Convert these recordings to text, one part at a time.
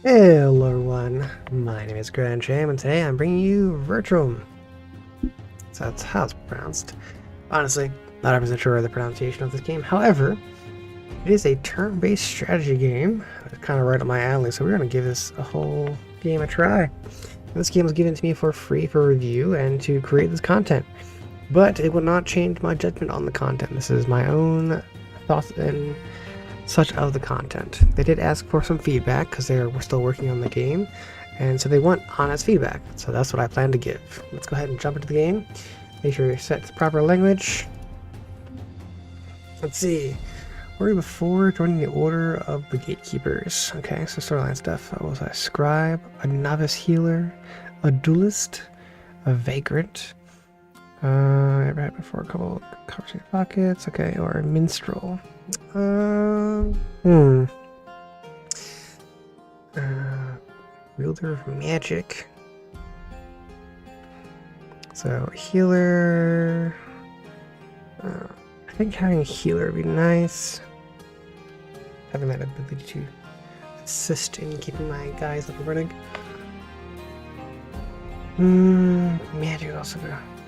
Hello everyone, my name is ACryInShame and today I'm bringing you Veterum. So that's how it's pronounced. Honestly, not 100% sure of the pronunciation of this game. However, it is a turn-based strategy game. It's kind of right up my alley, so we're going to give this a whole game a try. This game was given to me for free for review and to create this content. But it will not change my judgment on the content. This is my own thoughts and such of the content. They did ask for some feedback because we're still working on the game, and so they want honest feedback. So that's what I plan to give. Let's go ahead and jump into the game. Make sure you set the proper language. Let's see. Where before joining the Order of the Gatekeepers. Okay, so storyline stuff. What was I? Scribe, a novice healer, a duelist, a vagrant. Right before a couple conversation pockets. Okay, or a minstrel. Wielder of magic. So healer. I think having a healer would be nice. Having that ability to assist in keeping my guys up and running. Magic also.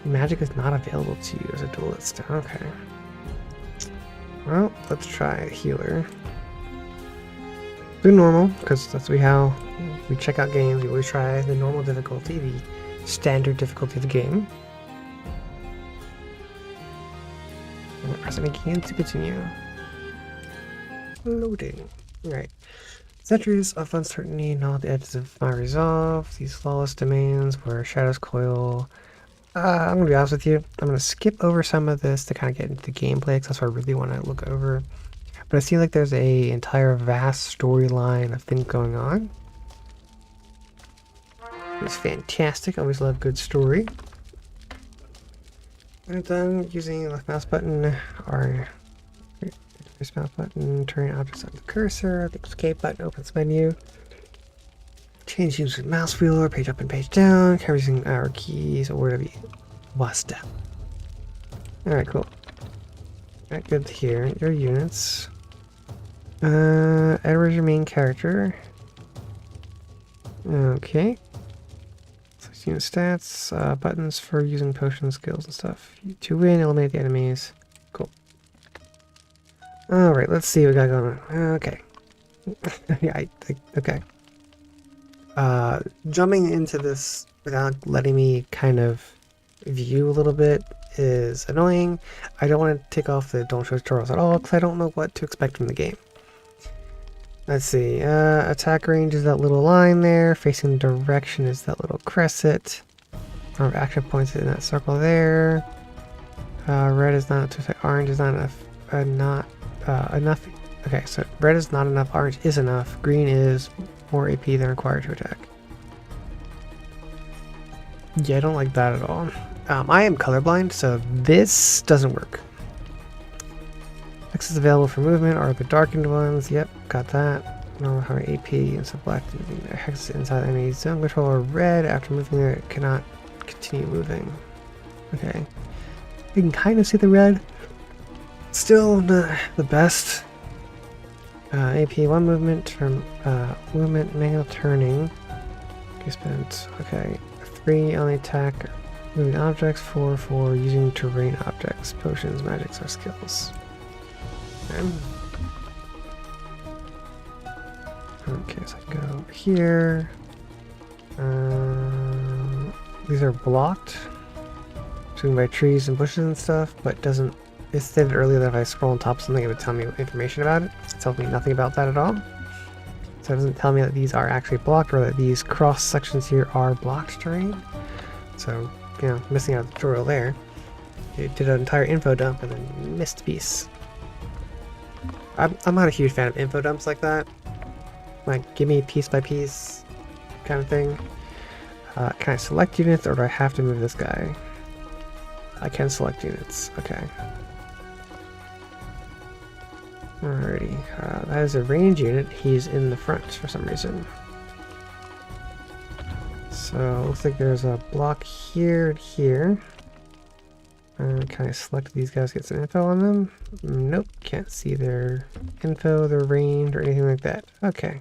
Magic is not available to you as a duelist. Okay. Well, let's try a healer. Do normal, because that's how we check out games. We always try the normal difficulty, the standard difficulty of the game. And pressing again to continue. Loading. Right. Centuries of uncertainty gnaw the edges of my resolve. These flawless domains where shadows coil. I'm going to be honest with you. I'm going to skip over some of this to kind of get into the gameplay because that's what I really want to look over. But I see like there's a entire vast storyline of things going on. It's fantastic. Always love good story. And then using the left mouse button or this mouse button, turning objects on the cursor. The escape button opens menu. Change using mouse wheel or page up and page down. Carry using our keys or whatever you must. Alright, cool. Alright, good to hear. Your units. Edward's your main character. Okay. So unit stats, buttons for using potion skills and stuff. To win, eliminate the enemies. Cool. Alright, let's see what we got going on. Okay. Yeah, okay. Jumping into this without letting me kind of view a little bit is annoying. I don't want to take off the don't show tutorials at all because I don't know what to expect from the game. Let's see. Attack range is that little line there. Facing direction is that little crescent. Number of action points in that circle there. Red is not to attack. Orange is not enough. Enough. Okay, so red is not enough. Orange is enough. Green is more AP than required to attack. Yeah, I don't like that at all. I am colorblind, so this doesn't work. X is available for movement are the darkened ones. Yep, got that. Normal how AP and so black hex inside enemy zone control are red. After moving there, it cannot continue moving. Okay. You can kind of see the red. Still not the best. AP 1 movement, term movement, manual turning. Okay, spent. Okay, 3 on the attack, moving objects, 4 for using terrain objects, potions, magics, or skills. Okay, so I can go over here. These are blocked, shooting by trees and bushes and stuff, but doesn't. It stated earlier that if I scroll on top of something, it would tell me information about it. It tells me nothing about that at all. So it doesn't tell me that these are actually blocked or that these cross sections here are blocked terrain. So, you know, missing out the tutorial there. It did an entire info dump and then missed a piece. I'm not a huge fan of info dumps like that. Like, give me piece by piece kind of thing. Can I select units or do I have to move this guy? I can select units. Okay. Alrighty, that is a range unit. He's in the front for some reason. So, looks like there's a block here and here. Can I select these guys, get some info on them? Nope, can't see their info, their range, or anything like that. Okay.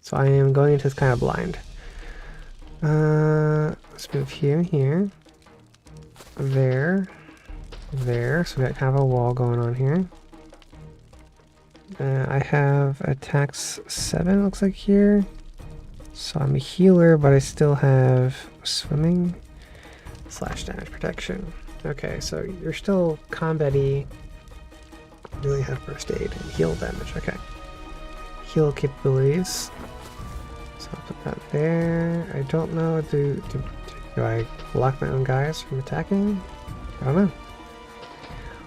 So I am going into this kind of blind. Let's move here and here. There. There. So we got kind of a wall going on here. I have attacks 7, looks like here. So I'm a healer, but I still have swimming. Slash damage protection. Okay, so you're still combat-y. You only have first aid and heal damage. Okay. Heal capabilities. So I'll put that there. I don't know. Do I block my own guys from attacking? I don't know.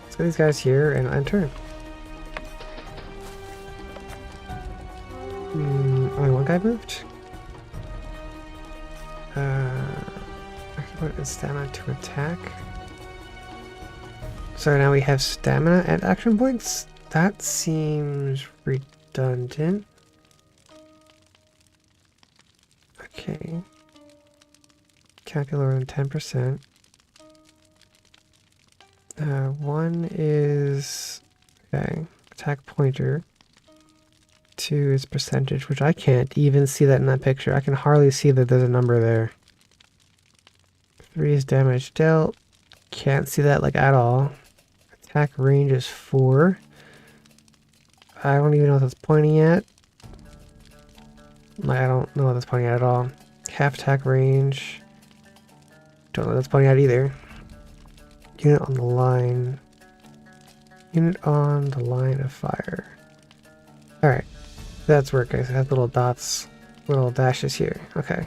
Let's get these guys here and enter. Only one guy moved? I can put in stamina to attack. So now we have stamina and action points? That seems redundant. Okay. Can't be lower than 10%. One is... okay. Attack pointer. 2 is percentage, which I can't even see that in that picture. I can hardly see that there's a number there. 3 is damage dealt. Can't see that like at all. Attack range is 4. I don't even know what that's pointing at. Like, I don't know what that's pointing at all. Half attack range. Don't know what that's pointing at either. Unit on the line. Unit on the line of fire. Alright. That's where it goes. It has little dots, little dashes here. Okay.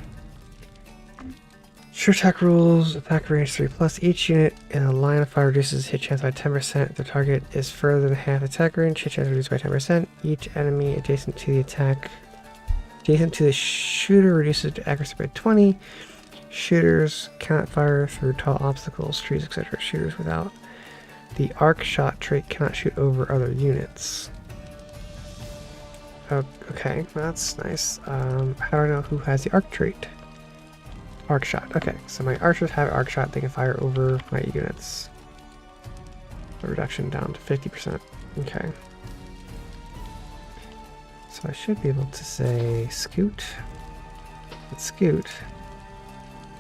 Sure attack rules. Attack range 3+. Each unit in a line of fire reduces hit chance by 10%. If the target is further than half attack range, hit chance reduced by 10%. Each enemy adjacent to the attack, adjacent to the shooter, reduces to accuracy by 20. Shooters cannot fire through tall obstacles, trees, etc. Shooters without the arc shot trait cannot shoot over other units. Okay, that's nice. How do I know who has the arc trait? Arc shot. Okay, so my archers have arc shot. They can fire over my units. A reduction down to 50%. Okay. So I should be able to say scoot. Let's scoot.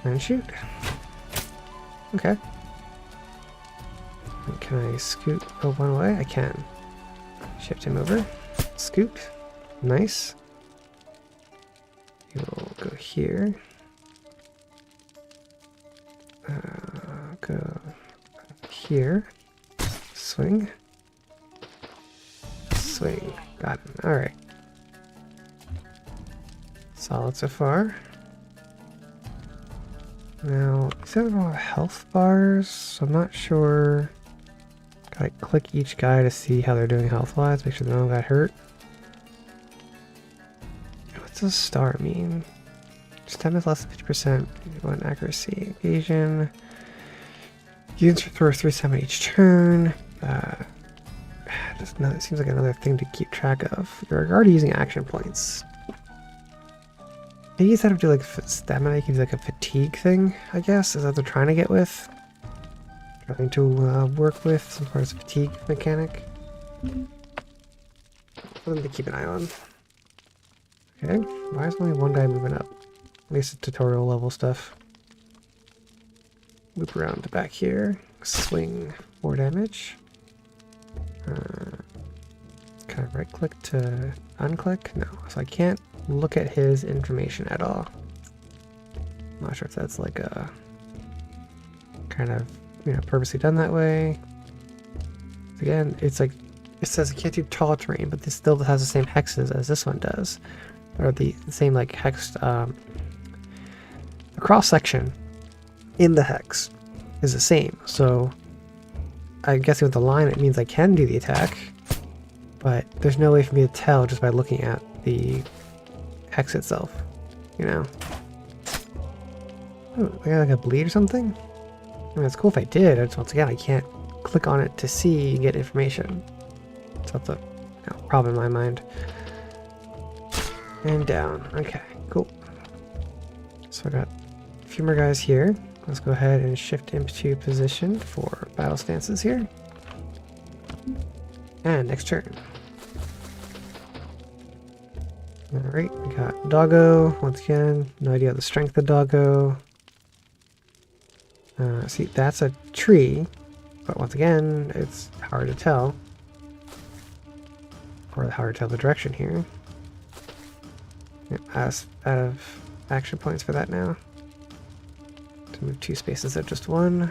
And shoot. Okay. And can I scoot one way? I can. Shift him over. Scoot. Nice. You'll go here. Go here. Swing. Swing. Got him. Alright. Solid so far. Now, these have a lot of health bars, so I'm not sure. Gotta click each guy to see how they're doing health-wise, make sure they don't got hurt. What's a star mean? Stamina is less than 50%. One accuracy. Evasion. Units throw 3 stamina each turn. It seems like another thing to keep track of. You're already using action points. Maybe instead of do like stamina, you can do like a fatigue thing, I guess. Is that what they're trying to get with? Trying to work with some sort of fatigue mechanic. For them to keep an eye on. Okay, why is only one guy moving up? At least it's tutorial level stuff. Loop around to back here. Swing 4 damage. Can I right click to unclick? No, so I can't look at his information at all. I'm not sure if that's like a kind of, purposely done that way. Again, it's like, it says it can't do tall terrain, but this still has the same hexes as this one does. Or the same like hex, the cross section in the hex is the same. So I'm guessing with the line it means I can do the attack, but there's no way for me to tell just by looking at the hex itself, Oh, I got like a bleed or something? I mean, it's cool if I did. Once again, I can't click on it to see and get information. So that's a problem in my mind. And down. Okay, cool. So I got a few more guys here. Let's go ahead and shift into position for battle stances here. And next turn. Alright, we got Doggo. Once again, no idea the strength of Doggo. See, that's a tree, but once again, it's hard to tell. Or hard to tell the direction here. Yep, out of action points for that now. To move 2 spaces at just 1.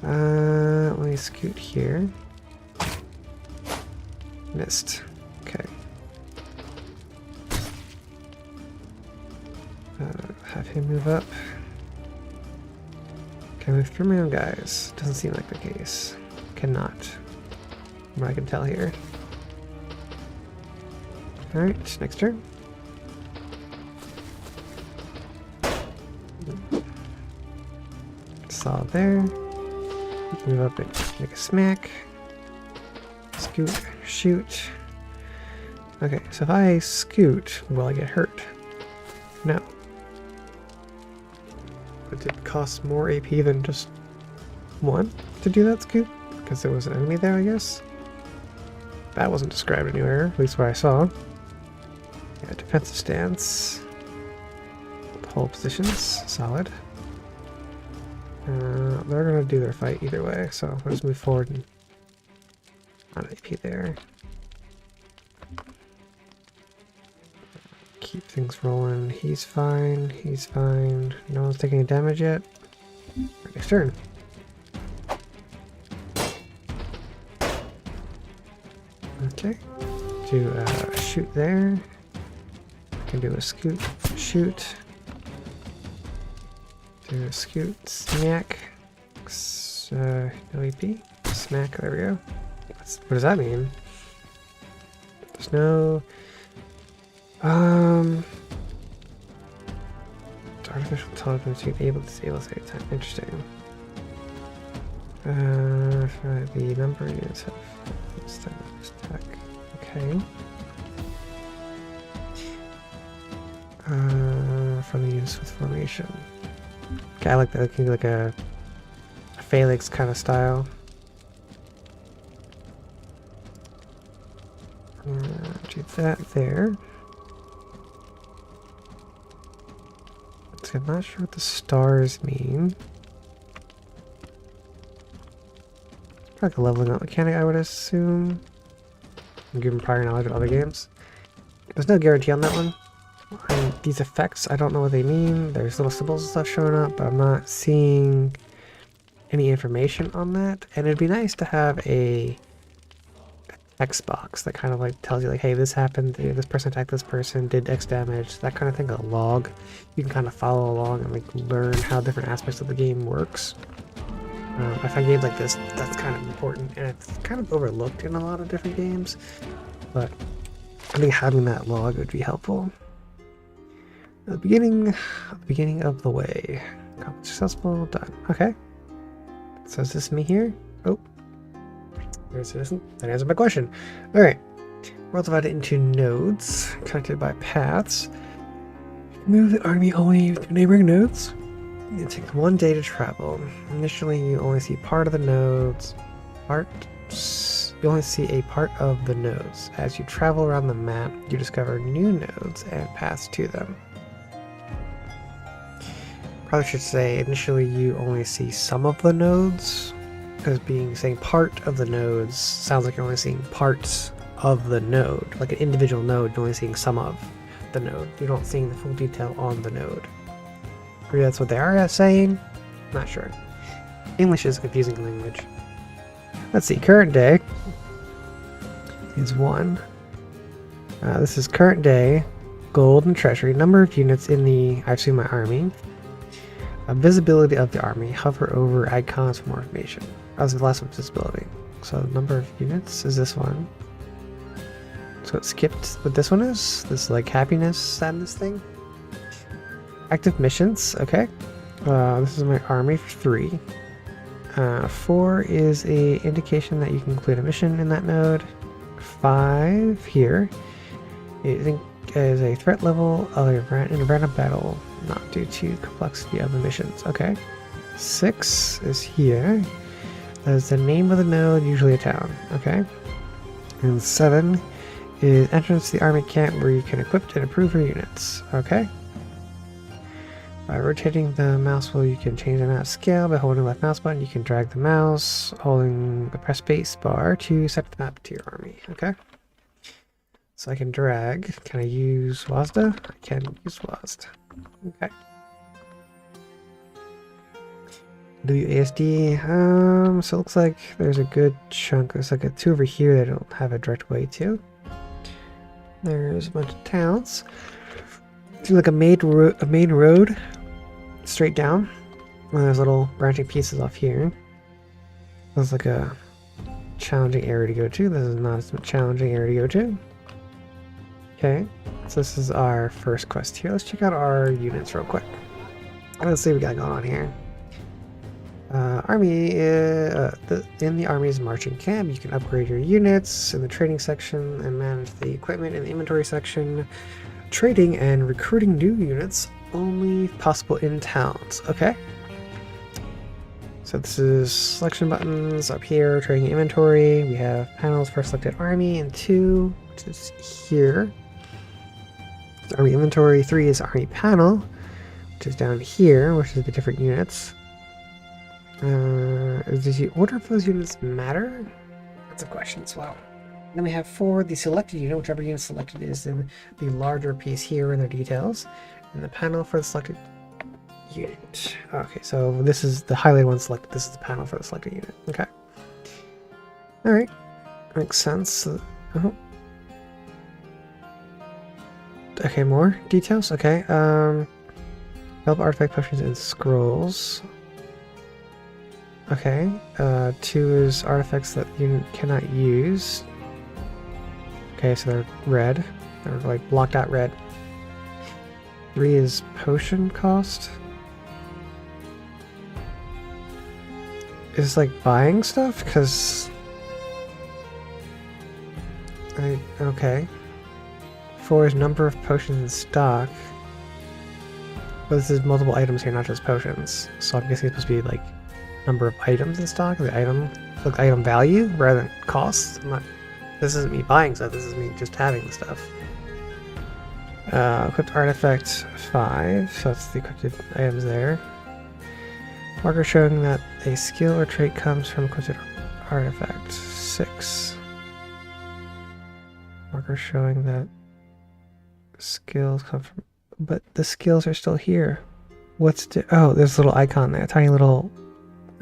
Let me scoot here. Missed. Okay. Have him move up. Can I move through my own guys? Doesn't seem like the case. Cannot. From what I can tell here. Alright, next turn. Solid there. Move up and make a smack. Scoot, shoot. Okay, so if I scoot, will I get hurt? No. But did it cost more AP than just 1 to do that scoot? Because there was an enemy there, I guess? That wasn't described anywhere, at least what I saw. Yeah, defensive stance. Hold positions, solid. They're gonna do their fight either way, so I'll just move forward and on AP there. Keep things rolling. He's fine. He's fine. No one's taking any damage yet. Next turn. Okay. Do a shoot there. Can do a scoot, shoot. Do a scoot, smack. No AP. Smack. There we go. What does that mean? There's no. Artificial intelligence being able to disable save time. Interesting. For the number units have stack. Okay. For the use with formation. Okay, I like that. It can be like a phalanx kind of style. Do that there. I'm not sure what the stars mean. It's probably like a leveling up mechanic, I would assume. Given prior knowledge of other games. There's no guarantee on that one. And these effects, I don't know what they mean. There's little symbols and stuff showing up, but I'm not seeing any information on that. And it'd be nice to have a text box that kind of like tells you like, hey, this happened, this person attacked this person, did X damage, that kind of thing, a log. You can kind of follow along and like learn how different aspects of the game works. I find games like this, that's kind of important, and it's kind of overlooked in a lot of different games, but I think having that log would be helpful. At the beginning of the way. Accomplish successful, done. Okay. So is this me here? Oh. There's it isn't. That answered my question. Alright. World's divided into nodes, connected by paths. Move the army only to neighboring nodes. It takes 1 day to travel. Initially, you only see part of the nodes. You only see a part of the nodes. As you travel around the map, you discover new nodes and paths to them. Probably should say initially you only see some of the nodes, because saying part of the nodes sounds like you're only seeing parts of the node. Like an individual node, you're only seeing some of the node. You're not seeing the full detail on the node. Maybe that's what they are saying? Not sure. English is a confusing language. Let's see, current day is 1. This is current day, gold and treasury, number of units in the, I assume my army. Visibility of the army, hover over icons for more information. That was the last one, visibility. So number of units is this one. So it skipped what this one is. This like happiness, sadness thing. Active missions, okay. This is my army for 3. 4 is a indication that you can complete a mission in that node. 5 here is a threat level of a random battle, not due to complexity of the missions. Okay. 6 is here. That is the name of the node, usually a town. Okay. And 7 is entrance to the army camp where you can equip and improve your units. Okay. By rotating the mouse wheel, you can change the map scale. By holding the left mouse button, you can drag the mouse. Holding the press space bar to set the map to your army. Okay. So I can drag. Can I use WASD? I can use WASD. Okay. WASD. So it looks like there's a good chunk. There's like a 2 over here that I don't have a direct way to. There's a bunch of towns. It's like a main road straight down. And there's little branching pieces off here. That's like a challenging area to go to. This is not a challenging area to go to. Okay, so this is our first quest here. Let's check out our units real quick. Let's see what we got going on here. In the Army's marching camp, you can upgrade your units in the trading section and manage the equipment in the inventory section. Trading and recruiting new units only possible in towns. Okay. So this is selection buttons up here, trading inventory. We have panels for selected army and 2, which is here. It's army inventory. 3 is army panel, which is down here, which is the different units. Does the order of those units matter? That's a question as well. Then we have 4, the selected unit, whichever unit selected is in the larger piece here in their details. And the panel for the selected unit. Okay, so this is the highlighted one selected. This is the panel for the selected unit. Okay. Alright. Makes sense. Okay, more details? Okay. Help artifact potions and scrolls. Okay. 2 is artifacts that the unit cannot use. Okay, so they're red. They're like blocked out red. 3 is potion cost. Is this like buying stuff? Because okay. 4 is number of potions in stock. But this is multiple items here, not just potions. So I'm guessing it's supposed to be like number of items in stock, the item value rather than cost. This isn't me buying stuff, this is me just having the stuff. Equipped artifact 5, so that's the equipped items there. Marker showing that a skill or trait comes from equipped artifact 6. Marker showing that skills come from, but the skills are still here. Oh, there's a little icon there, tiny little.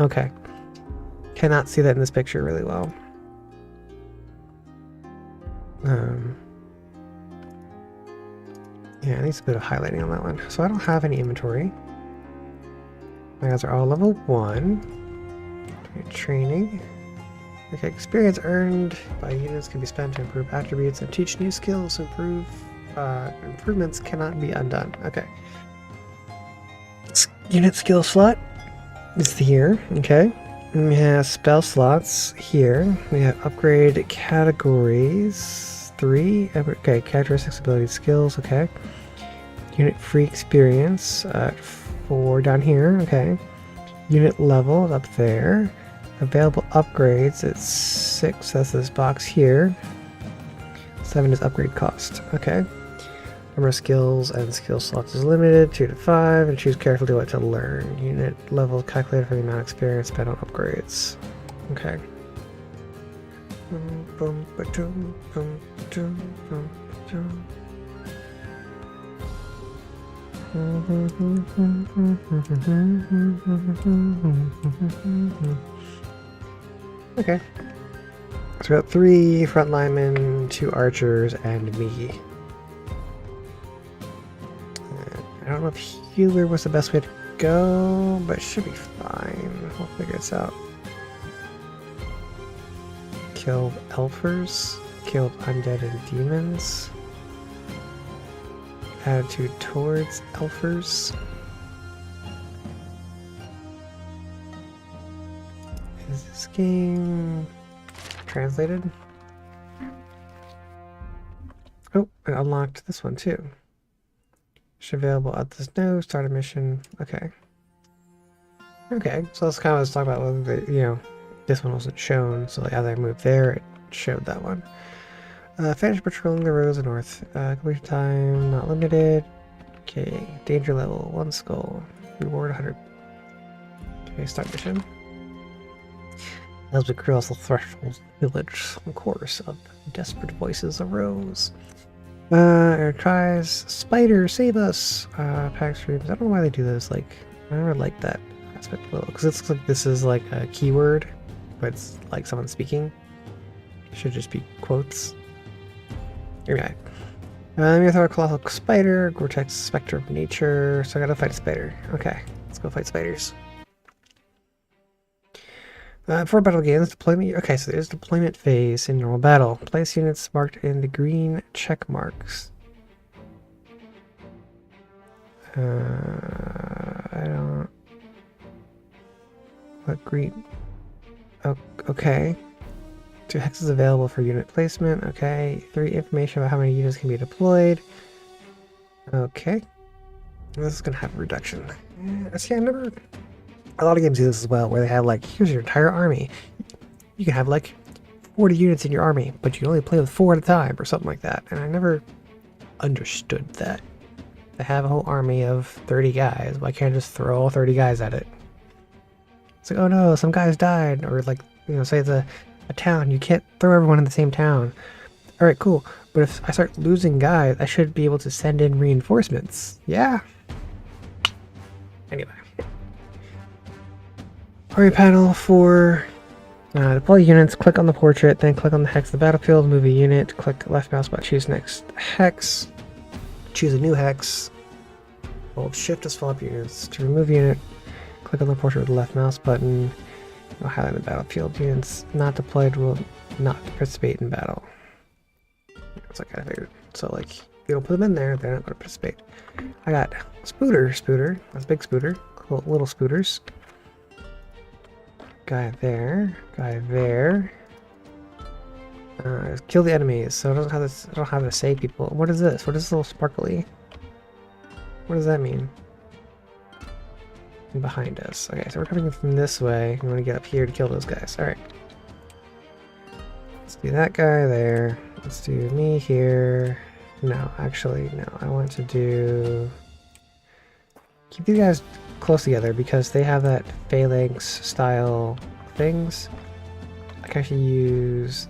Okay. Cannot see that in this picture really well. Yeah, it needs a bit of highlighting on that one. So I don't have any inventory. My guys are all level 1. Training. Okay, experience earned by units can be spent to improve attributes and teach new skills. Improvements cannot be undone. Okay. Unit skill slot is here. Okay. And we have spell slots here. We have upgrade categories 3. Okay, characteristics, abilities, skills. Okay. Unit free experience at 4 down here. Okay. Unit level up there. Available upgrades at 6. That's this box here. 7 is upgrade cost. Okay. Number of skills and skill slots is limited, 2 to 5, and choose carefully what to learn. Unit level calculated for the amount of experience spent on upgrades. Okay. Okay. So we got 3 front linemen, 2 archers, and me. I don't know if healer was the best way to go, but it should be fine. We'll figure this out. Killed elfers, killed undead and demons. Attitude towards elfers. Is this game translated? Oh, I unlocked this one too. Available at this node, start a mission. Okay. Okay, so that's kind of what I was talking about, whether this one wasn't shown, so as I moved there, it showed that one. Finish patrolling the roads north. Completion time not limited. Okay, danger level 1 skull. Reward 100. Okay, start mission. As we cross the threshold village, a chorus of desperate voices arose. Air tries, spider, save us! Pack streams. I don't know why they do this. Like, I never liked that aspect of it because it looks like this is like a keyword, but it's like someone speaking. It should just be quotes. Anyway, I'm gonna throw a colossal spider, Gore-Tex Spectre of Nature. So I gotta fight a spider. Okay, let's go fight spiders. Before battle begins, deployment. Okay, so there's deployment phase in normal battle. Place units marked in the green check marks. I don't. What green? Oh, okay. 2 hexes available for unit placement. Okay. 3 information about how many units can be deployed. Okay. This is gonna have a reduction. See, I never. A lot of games do this as well, where they have like, here's your entire army. You can have like 40 units in your army, but you can only play with 4 at a time, or something like that. And I never understood that. They have a whole army of 30 guys. Why can't I just throw all 30 guys at it? It's like, oh no, some guys died. Or like, you know, say it's a town. You can't throw everyone in the same town. Alright, cool. But if I start losing guys, I should be able to send in reinforcements. Yeah. Anyway. Army panel for deploy units, click on the portrait, then click on the hex of the battlefield, move a unit, click left mouse button, choose next hex, choose a new hex, hold shift to swap units. To remove unit, click on the portrait with the left mouse button, I'll highlight the battlefield. Units not deployed will not participate in battle. That's like I figured. So like, if you don't put them in there, they're not going to participate. I got Spooter, that's big Spooter, little Spooters. Guy there. Kill the enemies. So I don't have this. I don't have to save people. What is this? What is this little sparkly? What does that mean? And behind us. Okay, so we're coming from this way. We want to get up here to kill those guys. All right. Let's do that guy there. Let's do me here. No, actually, no. I want to do. Keep these guys close together because they have that phalanx style things. I can actually use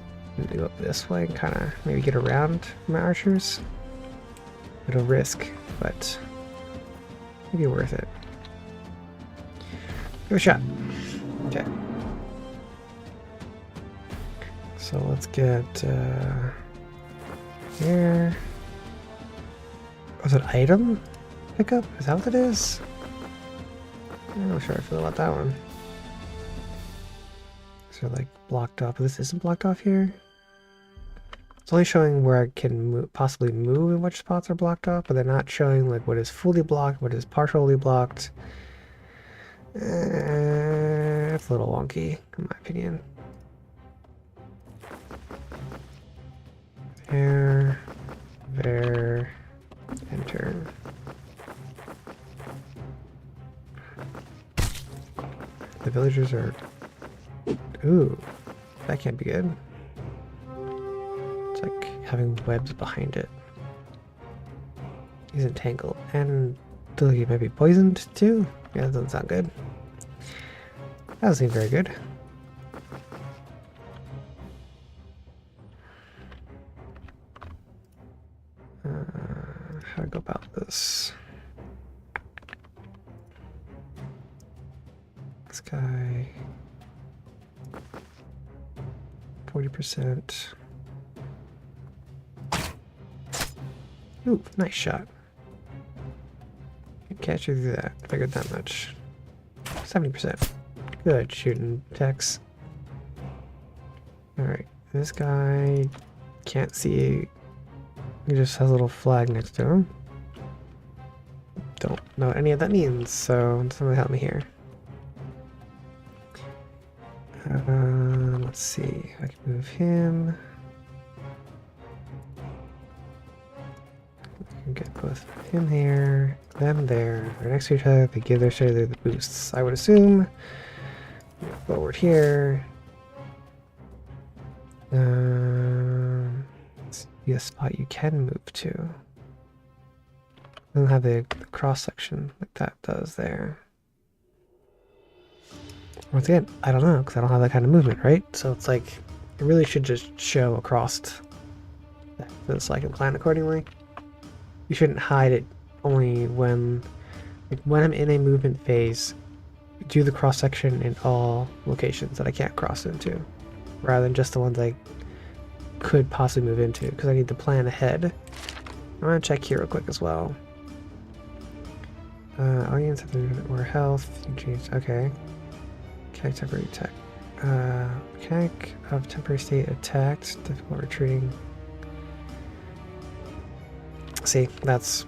go up this way and kind of maybe get around my archers. It'll risk, but maybe worth it. Give it a shot. Okay. So let's get here. Was it item pickup? Is that what it is? I'm not sure I feel about that one. So like blocked off. This isn't blocked off here. It's only showing where I can possibly move and which spots are blocked off, but they're not showing like what is fully blocked, what is partially blocked. It's a little wonky, in my opinion. There, enter. The villagers are... Ooh, that can't be good. It's like having webs behind it. He's entangled. And he might be poisoned too? Yeah, that doesn't sound good. That doesn't seem very good. How to go about this? This guy 40%. Ooh, nice shot. Can't shoot through that. Figured that much. 70%. Good shooting, Tex. Alright, this guy can't see. He just has a little flag next to him. Don't know what any of that means, so somebody help me here. Let's see. I can move him. I can get both him here, them there. They're next to each other. They give their share the boosts. I would assume. Forward here. Let's be a spot you can move to. Doesn't have the cross section like that does there. Once again, I don't know because I don't have that kind of movement, right? So it's like it really should just show across that so I can plan accordingly. You shouldn't hide it only when I'm in a movement phase. Do the cross section in all locations that I can't cross into, rather than just the ones I could possibly move into because I need to plan ahead. I'm gonna check here real quick as well. Audience have to move more health. Okay. Mechanic temporary attack. Mechanic of temporary state attacked. Difficult retreating. See, that's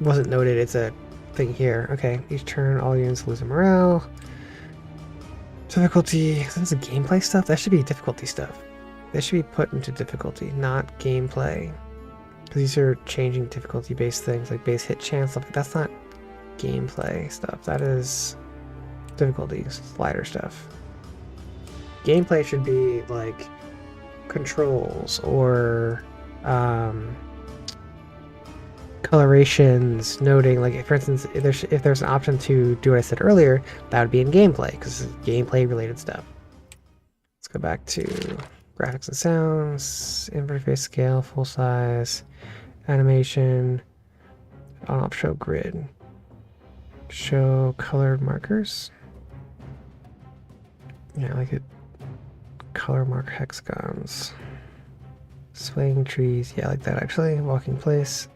wasn't noted. It's a thing here. Okay, each turn all units lose their morale. Difficulty. This is gameplay stuff. That should be difficulty stuff. This should be put into difficulty, not gameplay. Because these are changing difficulty-based things like base hit chance stuff. That's not gameplay stuff. That is difficulty slider stuff. Gameplay should be like controls or colorations, noting like for instance if there's an option to do what I said earlier, that would be in gameplay because it's gameplay related stuff. Let's go back to graphics and sounds, interface scale, full size, animation, on-off show grid, show colored markers. Yeah, I like it. Color mark hexagons, swaying trees. Yeah, I like that actually. Walking place.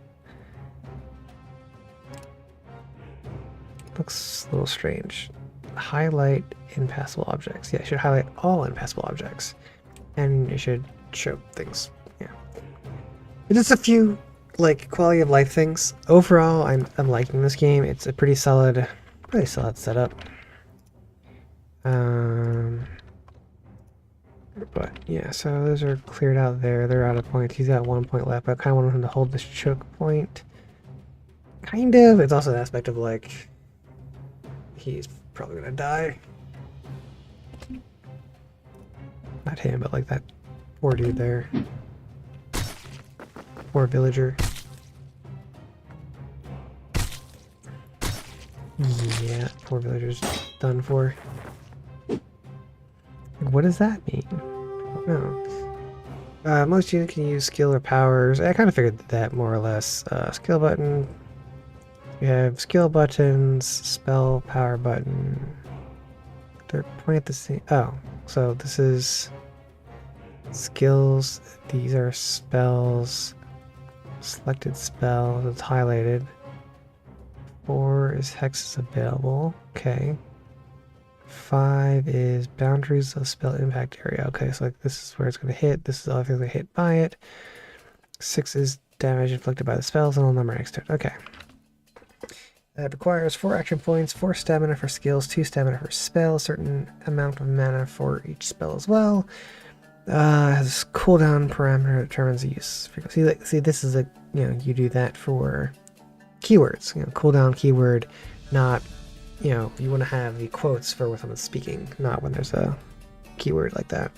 Looks a little strange. Highlight impassable objects. Yeah, it should highlight all impassable objects. And it should show things. Yeah. Just a few like quality of life things. Overall, I'm liking this game. It's a pretty solid setup. But yeah, so those are cleared out there. They're out of points. He's got 1 point left, but I kind of want him to hold this choke point. Kind of. It's also an aspect of like he's probably gonna die. Not him, but like that poor dude there. Poor villager. Yeah, poor villager's done for. What does that mean? I don't know. Most units can use skill or powers. I kind of figured that more or less. Skill button. We have skill buttons, spell, power button. They're pointing at the same. Oh, so this is skills. These are spells. Selected spells. It's highlighted. 4 is hexes available. Okay. 5 is boundaries of spell impact area. Okay, so like this is where it's going to hit. This is all things that hit by it. 6 is damage inflicted by the spells and all number next to it. Okay. It requires 4 action points, 4 stamina for skills, 2 stamina for spells, certain amount of mana for each spell as well. Has cooldown parameter that determines the use. See, this is a you do that for keywords. Cooldown keyword, not. You want to have the quotes for when someone's speaking, not when there's a keyword like that.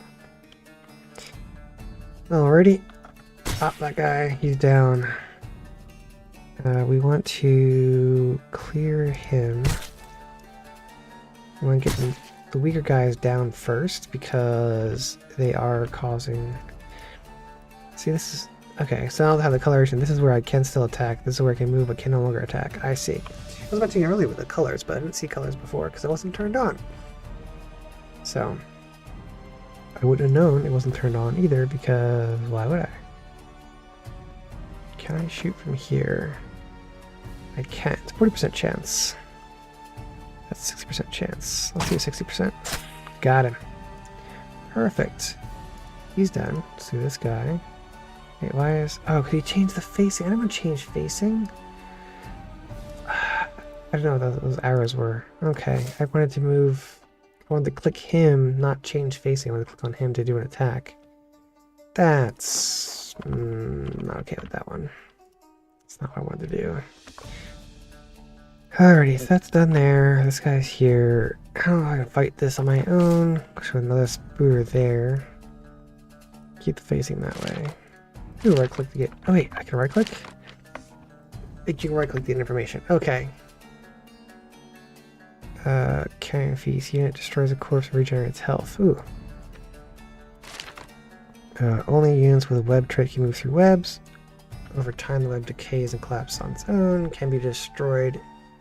Alrighty. Pop that guy. He's down. We want to clear him. We want to get the weaker guys down first because they are causing... See, this is... Okay, so now I have the coloration. This is where I can still attack. This is where I can move but can no longer attack. I see. I was about to earlier with the colors, but I didn't see colors before because it wasn't turned on. So, I wouldn't have known it wasn't turned on either because why would I? Can I shoot from here? I can't. 40% chance. That's 60% chance. Let's do 60%. Got him. Perfect. He's done. Let's do this guy. Wait, why is... Oh, could he change the facing? I never changed facing. I don't know what those arrows were. Okay, I wanted to move... I wanted to click him, not change facing. I wanted to click on him to do an attack. That's... not okay with that one. That's not what I wanted to do. Alrighty, so that's done there. This guy's here. I don't know if I can fight this on my own. Show another spooter there. Keep the facing that way. Ooh, right click to get. Oh wait, I can right click? You can right click the information. Okay. Carrying feast unit destroys a corpse and regenerates health. Ooh. Only units with a web trait can move through webs. Over time, the web decays and collapses on its own, can be destroyed,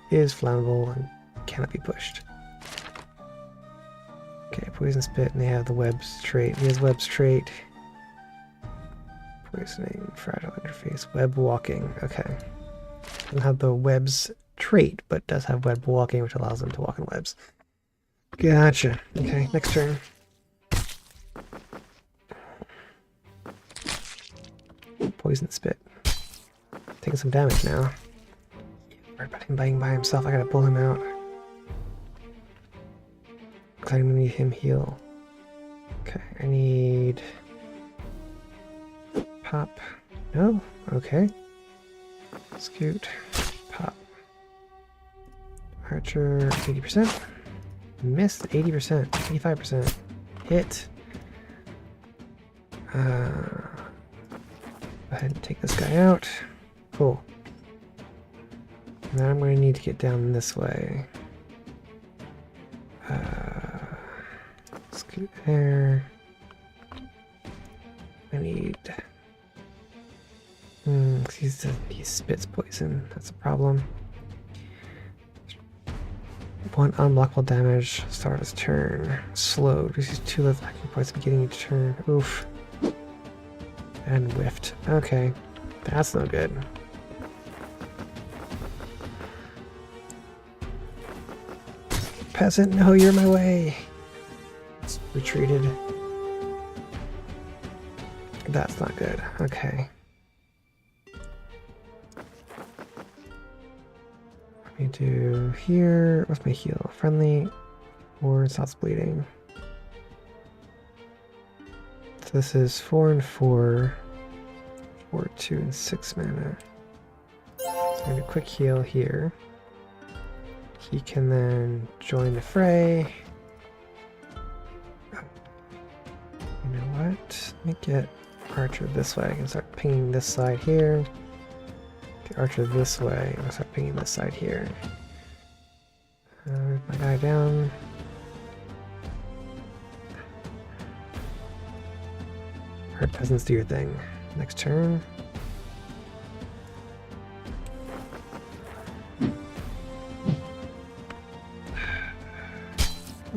is flammable, and cannot be pushed. Okay, poison spit, and they have the webs trait. He has webs trait. Poisoning, fragile interface, web walking. Okay. Doesn't have the webs trait, but does have web walking, which allows them to walk in webs. Gotcha. Okay, next turn. Poison spit. Taking some damage now. Worried about him biting by himself. I gotta pull him out. Because I need him heal. Okay, I need pop. No? Okay. Scoot. Pop. Archer 80%. Missed 80%. 85%. Hit. Go ahead and take this guy out. Cool. Now I'm going to need to get down this way. Scoot there. I need... he spits poison. That's a problem. One unblockable damage. Start his turn. Slowed. Receives 2 less acting points at the beginning of each turn. Oof. And whiffed. Okay. That's no good. Peasant, no, you're in my way. It's retreated. That's not good. Okay. Let me do here. What's my heal? Friendly or stops bleeding. So this is 4 and 4. 4, 2, and 6 mana. So I'm going to quick heal here. He can then join the fray. You know what? Let me get Archer this way. I can start pinging this side here. Get Archer this way. I'm going to start pinging this side here. Move my guy down. Alright, peasants, do your thing. Next turn.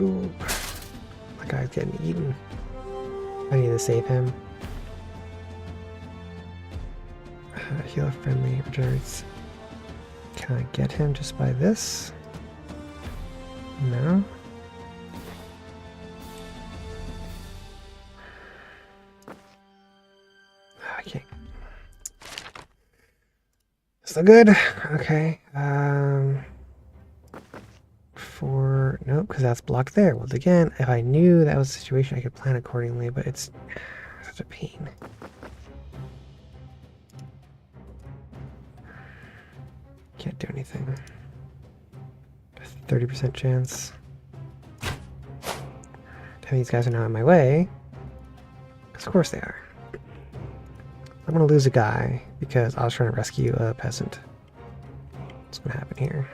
Ooh, my guy's getting eaten. I need to save him. Heal friendly regenerates. Can I get him just by this? No. I can't. Still good. Okay. Nope, because that's blocked there. Well, again, if I knew that was the situation, I could plan accordingly, but it's such a pain. Can't do anything. 30% chance. These guys are now in my way. Because of course they are. I'm gonna lose a guy because I was trying to rescue a peasant. What's gonna happen here?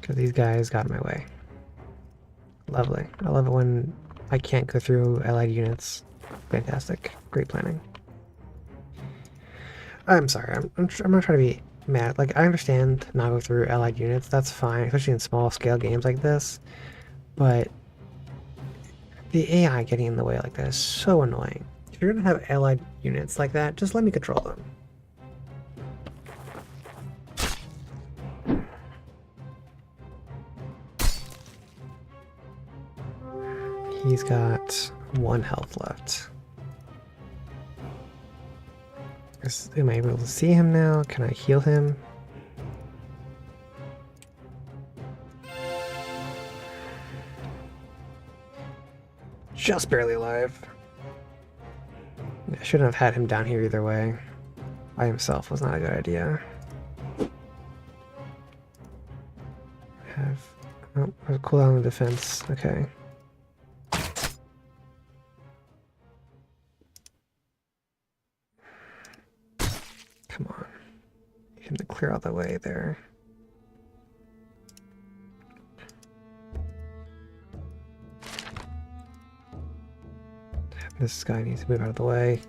Because these guys got in my way. Lovely. I love it when I can't go through allied units. Fantastic. Great planning. I'm sorry. I'm not trying to be mad. Like, I understand not go through allied units. That's fine, especially in small scale games like this. But the AI getting in the way like that is so annoying. If you're going to have allied units like that, just let me control them. He's got 1 health left. Am I able to see him now? Can I heal him? Just barely alive. I shouldn't have had him down here either way. By himself was not a good idea. Oh, cooldown of defense. Okay. Come on. You have to clear out the way there. This guy needs to move out of the way.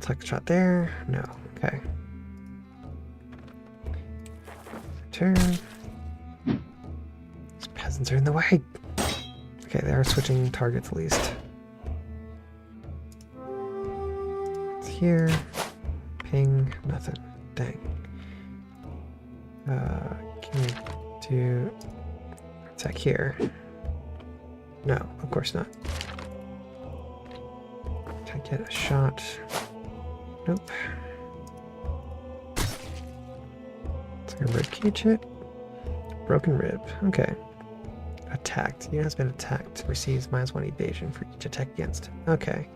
Select shot there. No. Okay. Turn. These peasants are in the way. Okay, they are switching targets at least. It's here. Ping. Nothing. Dang. Can we do attack here? No, of course not. Can I get a shot? Nope. It's like a rib cage hit. Broken rib. Okay. Attacked. Unit has been attacked. Receives -1 evasion for each attack against. Okay.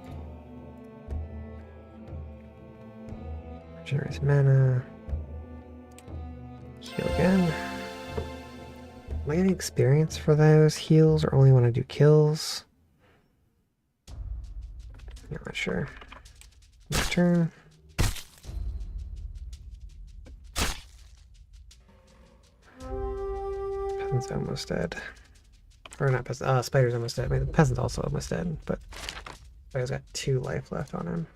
Regenerates mana. Heal again. Am I getting experience for those heals or only when I do kills? I'm not sure. Next turn. Peasant's almost dead. Or not peasant. Spider's almost dead. I mean, the peasant's also almost dead, but Spider's got 2 life left on him.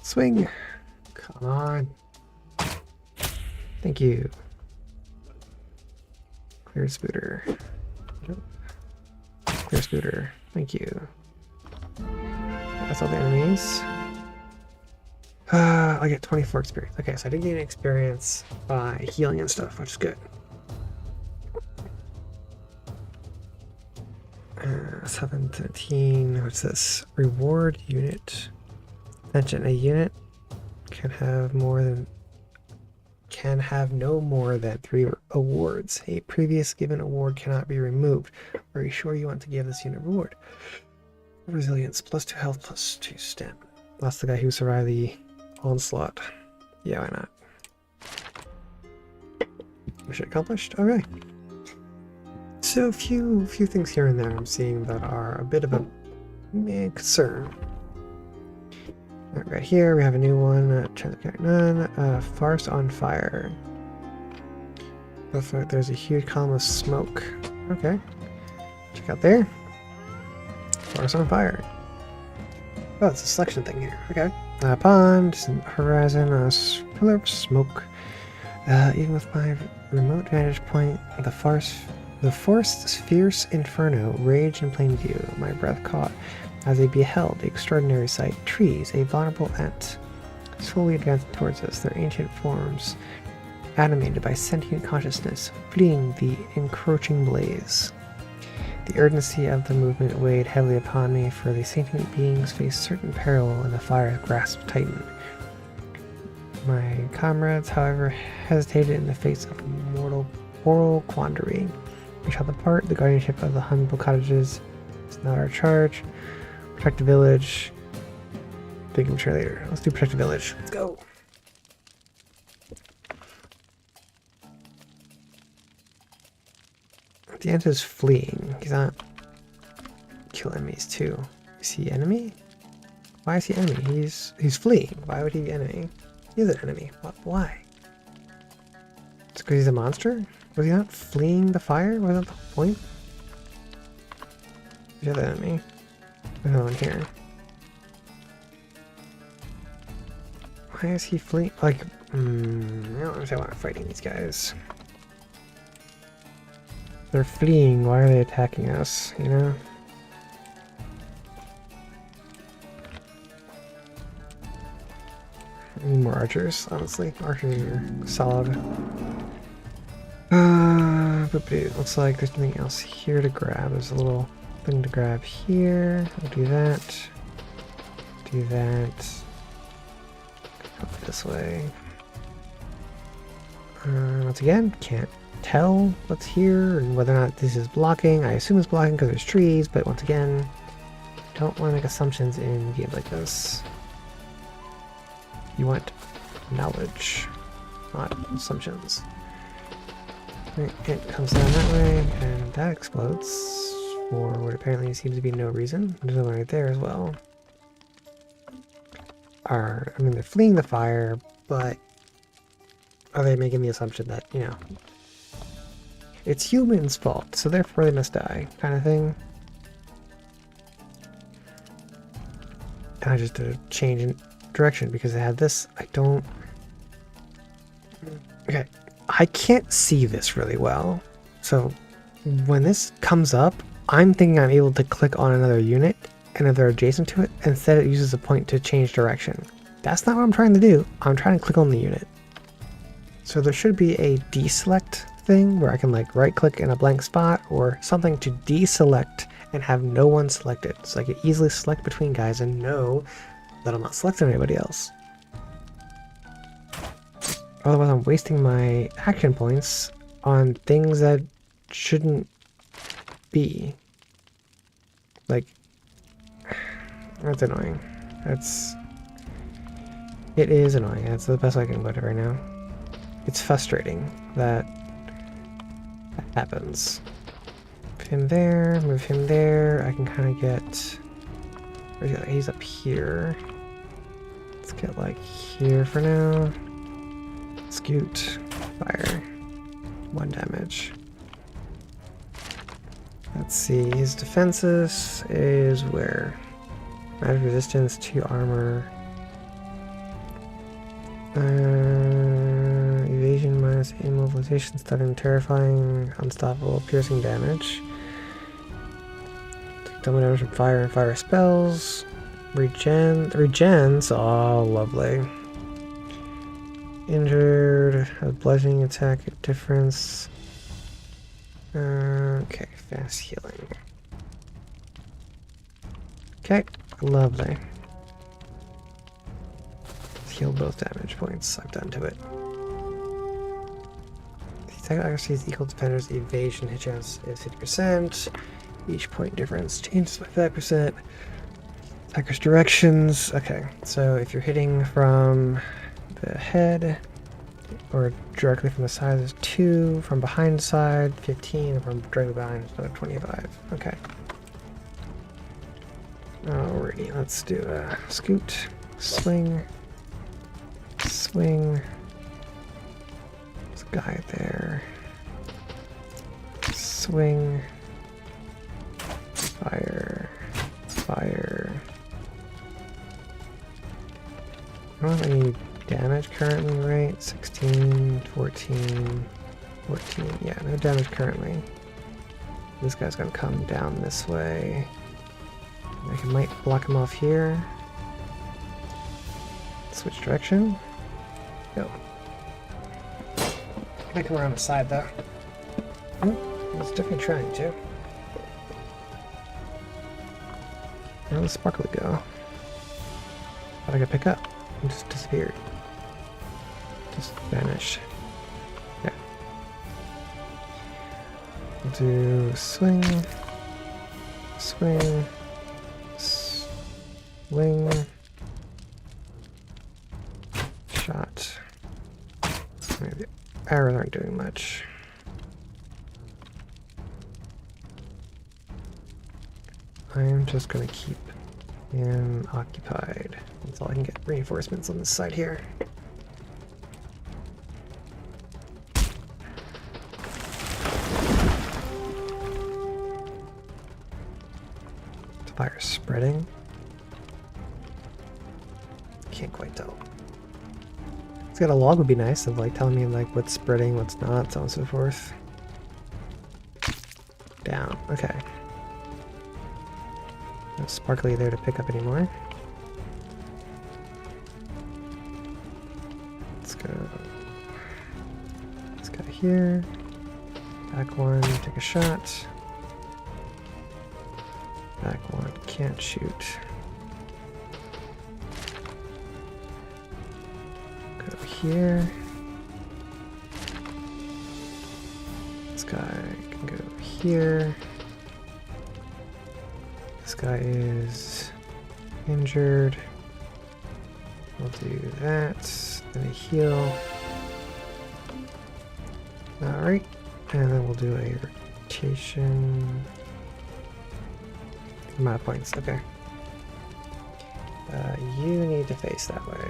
Swing! Come on. Thank you. Clear Spooter. Nope. Clear Spooter. Thank you. That's all the enemies. I get 24 experience. Okay, so I did gain experience by healing and stuff, which is good. 17. What's this? Reward unit. Mention a unit can have no more than 3 awards. A previous given award cannot be removed. Are you sure you want to give this unit a reward? Resilience, +2 health, +2 stamina. That's the guy who survived the onslaught. Yeah, why not? Mission accomplished? Okay. So few things here and there I'm seeing that are a bit of a concern. Right here we have a new one. None. Farce on fire. Looks like there's a huge column of smoke. Okay. Check out there. Farce on fire. Oh, it's a selection thing here. Okay. Pond, horizon, pillar of smoke. Even with my remote vantage point, the forest's fierce inferno raged in plain view. My breath caught as I beheld the extraordinary sight. Trees, a vulnerable ant, slowly advancing towards us, their ancient forms animated by sentient consciousness, fleeing the encroaching blaze. The urgency of the movement weighed heavily upon me, for the sentient beings faced certain peril and the fire's grasp tightened. My comrades, however, hesitated in the face of a moral quandary. We shall depart. The guardianship of the humble cottages is not our charge. Protect the village. Big mature later. Let's do protect the village. Let's go. The ant is fleeing. He's not kill enemies too. Is he enemy? Why is he enemy? He's fleeing. Why would he be enemy? He is an enemy. Why? It's because he's a monster? Was he not fleeing the fire? Was that the whole point? The other enemy. There's another one here. Why is he fleeing? Like, I don't understand why I'm fighting these guys. They're fleeing. Why are they attacking us? You know? I need more archers, honestly. Archers are solid. But it looks like there's nothing else here to grab. There's a little thing to grab here. I'll do that. Do that. Go this way. Once again, can't tell what's here and whether or not this is blocking. I assume it's blocking because there's trees, but once again, don't want to make assumptions in games like this. You want knowledge, not assumptions. It comes down that way, and that explodes for what apparently seems to be no reason. There's another one right there as well. I mean, they're fleeing the fire, but are they making the assumption that, you know, it's humans' fault, so therefore they must die, kind of thing? And I just did a change in direction because I had this. I don't... Okay, I can't see this really well. So when this comes up, I'm thinking I'm able to click on another unit and if they're adjacent to it, instead it uses a point to change direction. That's not what I'm trying to do. I'm trying to click on the unit. So there should be a deselect thing where I can like right click in a blank spot or something to deselect and have no one selected. So I can easily select between guys and know that I'm not selecting anybody else. Otherwise I'm wasting my action points on things that shouldn't be. Like, that's annoying. It is annoying. That's the best I can put it right now. It's frustrating that happens. Move him there, move him there. I can kind of get... He's up here. Let's get like here for now. Scoot. Fire. 1 damage. Let's see. His defenses is where? Magic resistance, 2 armor. Evasion minus immobilization, stunning, terrifying, unstoppable, piercing damage. Take double damage from fire and fire spells. Regens, oh lovely. Injured, a bludgeoning attack difference. Okay, fast healing. Okay, lovely. Heal both damage points I've done to it. The attack accuracy is equal to defender's evasion hit chance is 50%. Each point difference changes by 5%. Attacker's directions. Okay, so if you're hitting from the head or directly from the side, there's 2. From behind side, 15. And from directly behind, it's another 25. Okay. Alrighty, let's do a scoot, swing. Swing. There's a guy there. Swing. Fire. Fire. I don't have any damage currently, right? 16, 14, 14. Yeah, no damage currently. This guy's gonna come down this way. I might block him off here. Switch direction. Go. I come around the side though. Oh, it's definitely trying to. Where did the sparkly go? Thought I could pick up. It just disappeared. Just vanished. Yeah. We'll do swing. Swing. Swing. Shot. Maybe the arrows aren't doing much. I'm just gonna keep him occupied until I can get reinforcements on this side here. The fire's spreading. Can't quite tell. It's got a log would be nice of like telling me like what's spreading, what's not, so on and so forth. Down. Okay. No sparkly there to pick up anymore. Let's go. This guy here. Back one, take a shot. Back one, can't shoot. Go here. This guy can go here. This guy is injured. We'll do that. This And a heal. Alright. And then we'll do a rotation. Amount of points, okay. You need to face that way.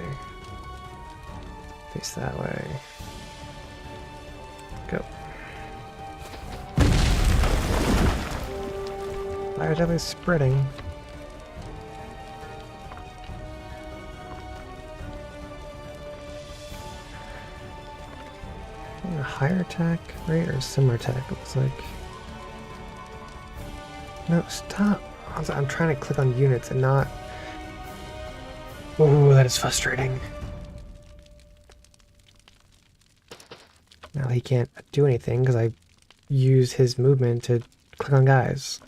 Face that way. Go. Fire definitely spreading. A higher attack rate or similar attack? It looks like. No, stop. I'm trying to click on units and not. Ooh, that is frustrating. Now he can't do anything because I use his movement to click on guys.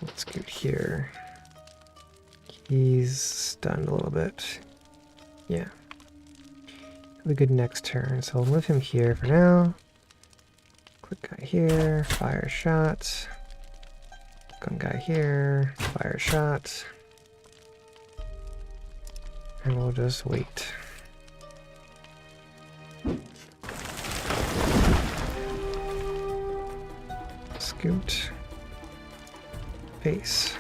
Let's go here. He's stunned a little bit. Yeah. Have a good next turn. So I'll move him here for now. Quick guy here. Fire shot. Gun guy here. Fire shot. And we'll just wait. Scoot. Pace.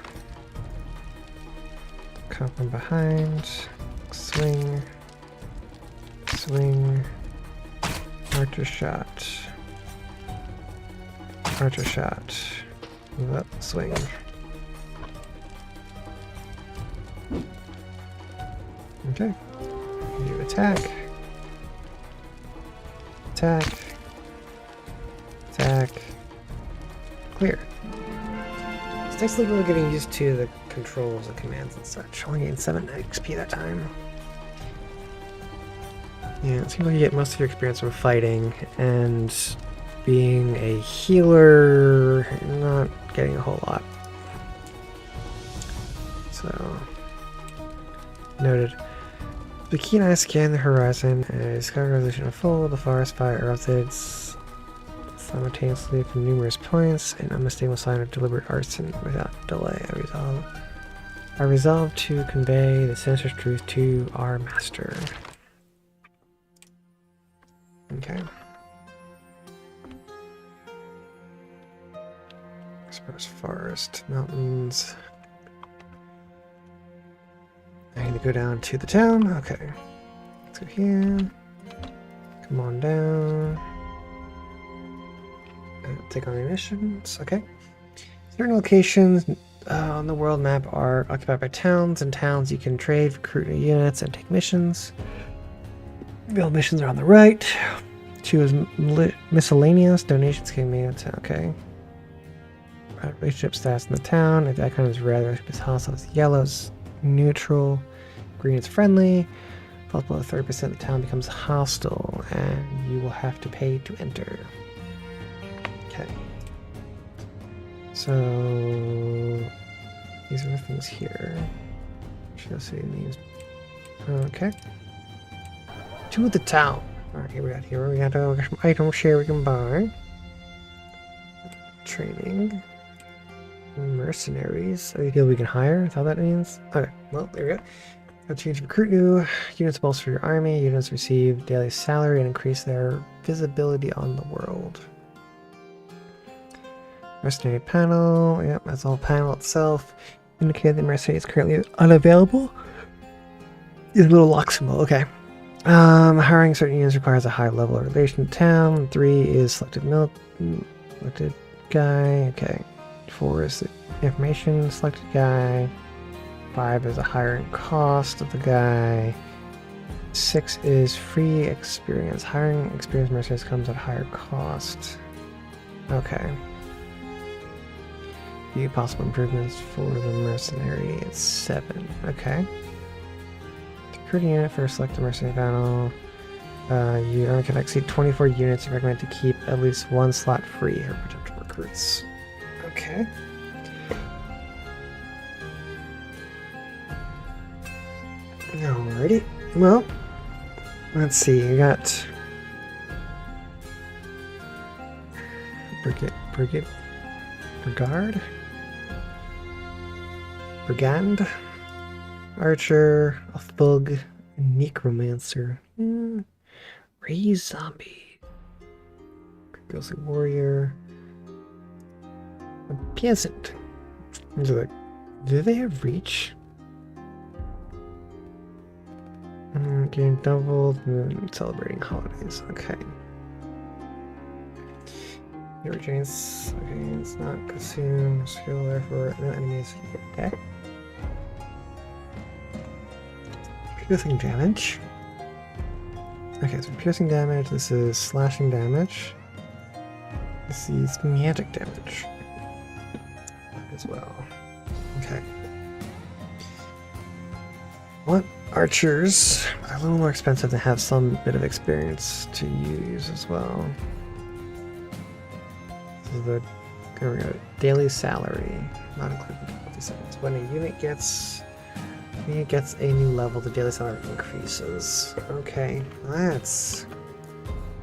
Come from behind. Swing. Swing. Archer shot. Archer shot. Move up. Swing. Okay. You attack. Attack. Attack. Clear. It's nice really getting used to the controls and commands and such. Only getting 7 XP that time. Yeah, it seems like you get most of your experience from fighting, and being a healer, not getting a whole lot. So, noted. The keen eye scan the horizon and discover resolution of full. The forest fire erupted simultaneously from numerous points, an unmistakable sign of deliberate arson without delay. I resolve to convey the sinister truth to our master. Okay. Express forest, mountains. I need to go down to the town. Okay. Let's go here. Come on down. Take on your missions. Okay. Certain locations on the world map are occupied by towns. In towns, you can trade, recruit new units, and take missions. Build missions are on the right. Choose miscellaneous donations can be made to. Okay. Relationship stats in the town. If the icon is red, relationship is hostile. If yellow is neutral. Green is friendly. Falls below 30%, the town becomes hostile, and you will have to pay to enter. Okay. So these are the things here. Should see names. Okay. To the town. Alright, here we got here. We got some items here we can buy. Training. Mercenaries. Are we can hire? That's how that means? Okay, well, there we go. Got to change recruit new units bolster your army. Units receive daily salary and increase their visibility on the world. Mercenary panel. Yep, that's all panel itself. Indicate the mercenary is currently unavailable. Is a little lock symbol. Okay. Hiring certain units requires a high level of relation to town. 3 is selected selected guy. Okay. 4 is the information selected guy. 5 is a hiring cost of the guy. 6 is free experience. Hiring experienced mercenaries comes at a higher cost. Okay. View possible improvements for the mercenary. It's 7. Okay. Recruiting unit for a selected mercenary panel. You only can exceed 24 units. You recommend to keep at least 1 slot free for potential recruits. Okay. Alrighty. Well, let's see. You got Brigade. Brigand, Archer, a Thug, Necromancer, Raise Zombie, Ghostly Warrior, a Peasant. These are like, do they have reach? Getting doubled and celebrating holidays. Okay. Your James. Okay, it's not consume skill, therefore no enemies. Okay. Piercing damage. Okay, so piercing damage. This is slashing damage. This is magic damage as well. Okay. What archers are a little more expensive to have some bit of experience to use as well. This is the there we go. Daily salary, not including difficulty settings. When a unit gets a new level, the daily salary increases. Okay, that's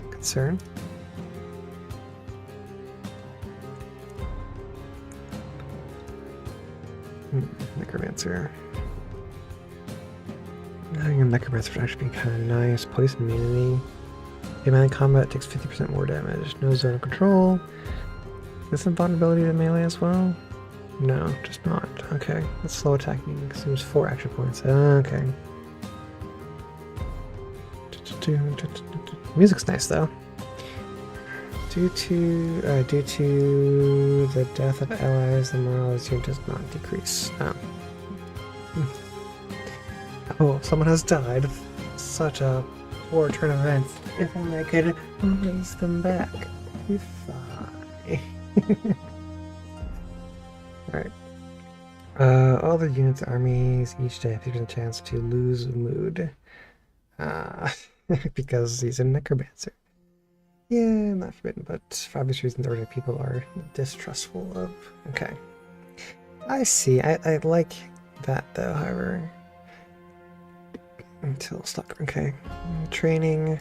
a concern. Necromancer. Having a Necromancer would actually be kind of nice. Poison immunity. The amount of combat takes 50% more damage. No zone of control. Is this vulnerability to melee as well? No, just not. Okay. That's slow attacking. Consumes 4 action points. Okay. Music's nice though. Due to the death of allies, the morale of the team does not decrease. Oh, someone has died. Such a poor turn of events. If only I could raise them back. Goodbye. Alright. All the units, armies, each day have 50% chance to lose mood. Because he's a necromancer. Yeah, not forbidden, but for obvious reasons ordinary people are distrustful of. Okay. I see. I like that though, however. Until stuck. Okay. Training.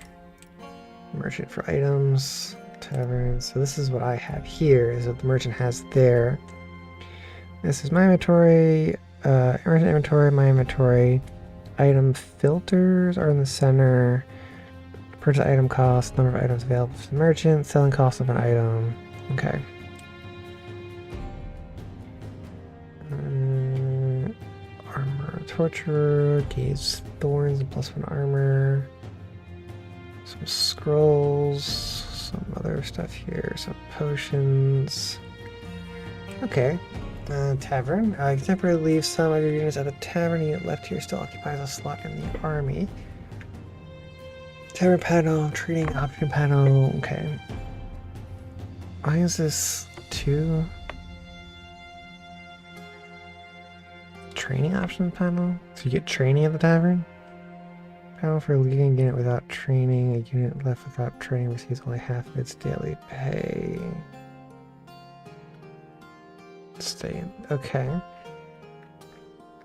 Merchant for items. Tavern. So this is what I have here, is what the merchant has there. This is my inventory. Merchant inventory, my inventory. Item filters are in the center. Purchase item cost, number of items available to the merchant, selling cost of an item. Okay. Armor, torture, gaze thorns, and +1 armor. Some scrolls, some other stuff here, some potions. Okay. Tavern. You can temporarily leave some of your units at the tavern. Unit left here still occupies a slot in the army. Tavern panel, trading option panel. Okay. Why is this 2? Training option panel? So you get training at the tavern? Panel for leaving a unit without training. A unit left without training receives only half of its daily pay. Stay in. Okay.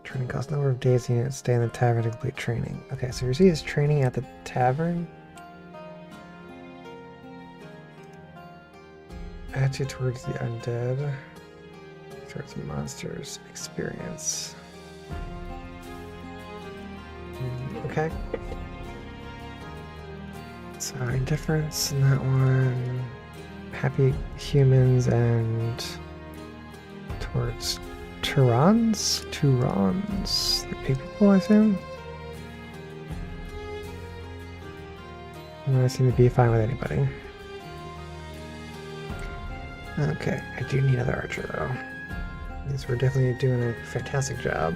Training cost, number of days the unit stay in the tavern to complete training. Okay, so you see his training at the tavern. Attitude towards the undead. Towards monsters. Experience. Okay. So indifference in that one. Happy humans and towards Turons? The pig people, I assume? I seem to be fine with anybody. Okay, I do need another archer though. Because we're definitely doing a fantastic job.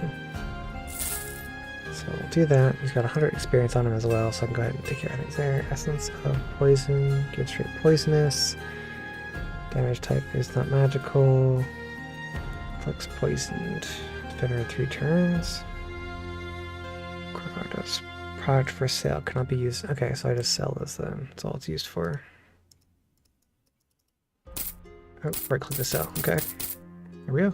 So we'll do that. He's got 100 experience on him as well, so I can go ahead and take care of things there. Essence of poison, gives straight poisonous. Damage type is not magical. Looks poisoned. Defender 3 turns. Product for sale cannot be used. Okay, so I just sell this then. That's all it's used for. Oh, right click to sell. Okay. There we go.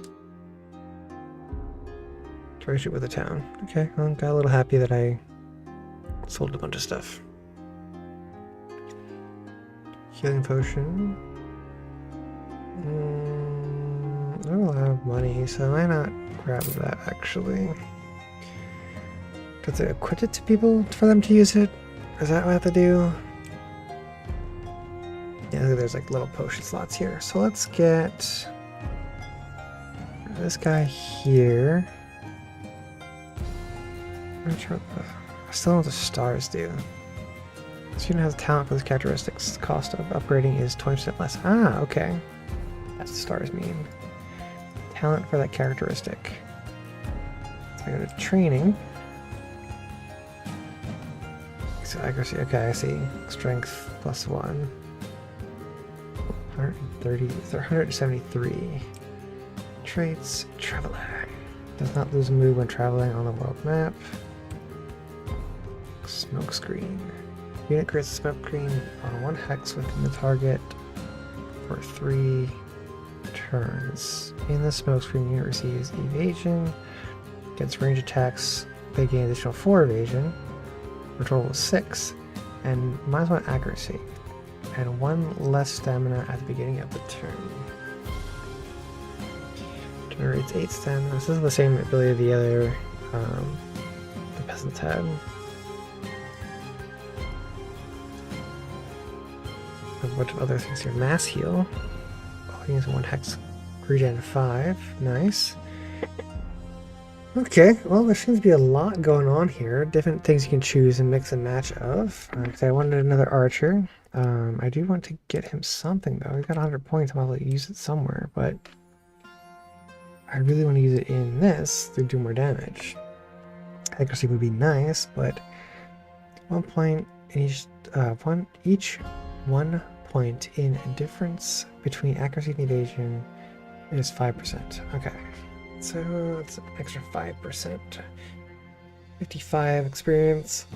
Trade it with the town. Okay, well, got a little happy that I sold a bunch of stuff. Healing potion. I don't have money, so I might not grab that actually. Does it equip it to people for them to use it? Is that what I have to do? Yeah, there's like little potion slots here. So let's get this guy here. I'm not sure what I still know what the stars do. Student has talent for this characteristics. The cost of upgrading is 20% less. Ah, okay. That's what stars mean. Talent for that characteristic. So I go to training. So accuracy, okay, I see. Strength plus 1. 130, 173. Traits, traveler. Does not lose a move when traveling on the world map. Smoke screen. Unit creates a smoke screen on 1 hex within the target for 3 turns. In the smoke screen, unit receives evasion. Gets range attacks, they gain additional 4 evasion, for a total of 6, and -1 accuracy, and 1 less stamina at the beginning of the turn. Generates 8 stamina. This is the same ability the other the peasants had. A bunch of other things here. Mass heal. All units in 1 hex. Regen 5. Nice. Okay, well, there seems to be a lot going on here. Different things you can choose and mix and match of. Because I wanted another archer. I do want to get him something, though. We've got 100 points. I'm able to use it somewhere, but I really want to use it in this to do more damage. Accuracy would be nice, but 1 point in each 1 point in difference between accuracy and evasion is 5%. Okay. So it's an extra 5%. 55 experience.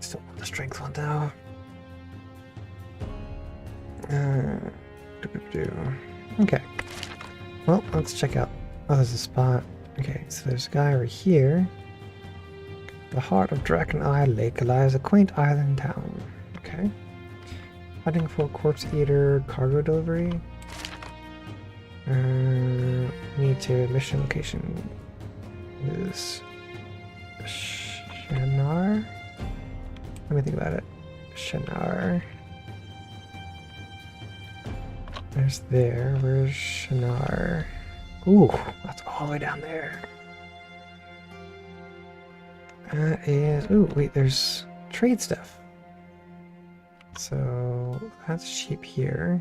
Still want the strength one though. Okay. Well, let's check out. Oh, there's a spot. Okay, so there's a guy over here. The heart of Draken Eye Lake lies a quaint island town. Okay. Hunting for corpse eater cargo delivery. Need to mission location is Shenar. Let me think about it. Shenar. There's there. Where's Shenar? Ooh, that's all the way down there. That is. Ooh, wait. There's trade stuff. So that's cheap here.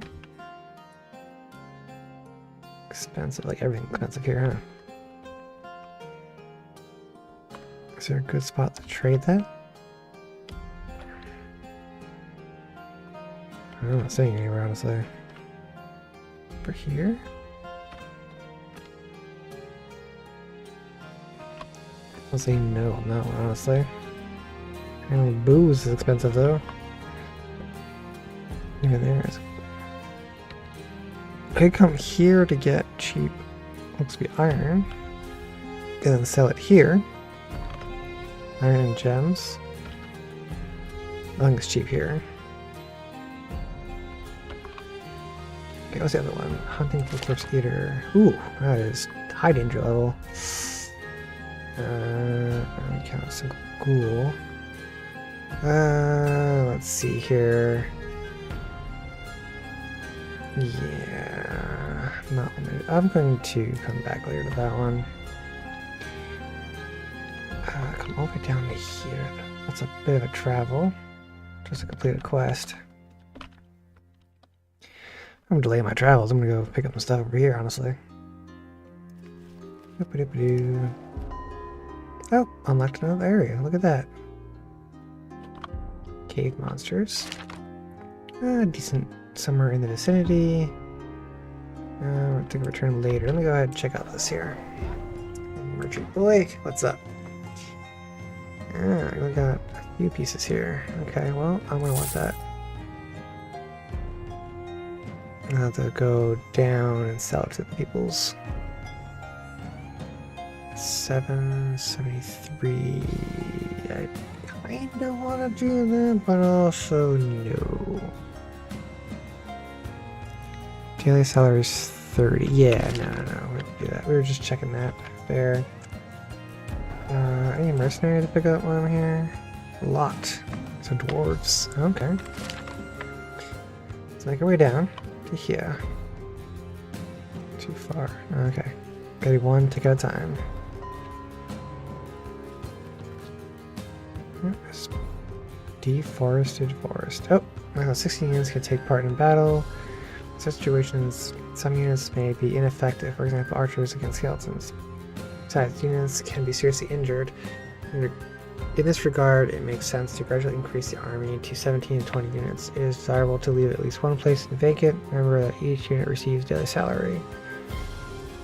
Expensive, like everything expensive here, huh? Is there a good spot to trade that? I'm not seeing anywhere, honestly. For here? I'll say no on that one, honestly. And booze is expensive, though. Even there is. I could come here to get cheap, looks to be iron, and then sell it here. Iron and gems. I think it's cheap here. Okay, what's the other one? Hunting for corpse eater. Ooh, that is high danger level. Count a single ghoul. Let's see here. Yeah, not limited. I'm going to come back later to that one. Come all the way down to here. That's a bit of a travel. Just to complete a quest. I'm gonna delay my travels. I'm gonna go pick up some stuff over here, honestly. Oh, unlocked another area. Look at that. Cave monsters. Decent somewhere in the vicinity. I'll take a return later. Let me go ahead and check out this here. Merchant boy, what's up? We got a few pieces here. Okay, well, I'm gonna want that. I'll have to go down and sell it to the peoples. 773. I kinda wanna do that, but also no. Daily salary is 30. Yeah, no, we didn't do that. We were just checking that there. Any mercenary to pick up while I'm here? A lot. So dwarves. Okay. Let's make our way down to here. Too far. Okay. Gotta do one tick at a time. Deforested forest. Oh, 16 units can take part in battle. In such situations, some units may be ineffective, for example, archers against skeletons. Besides, units can be seriously injured. In this regard, it makes sense to gradually increase the army to 17 to 20 units. It is desirable to leave at least one place vacant. Remember that each unit receives daily salary.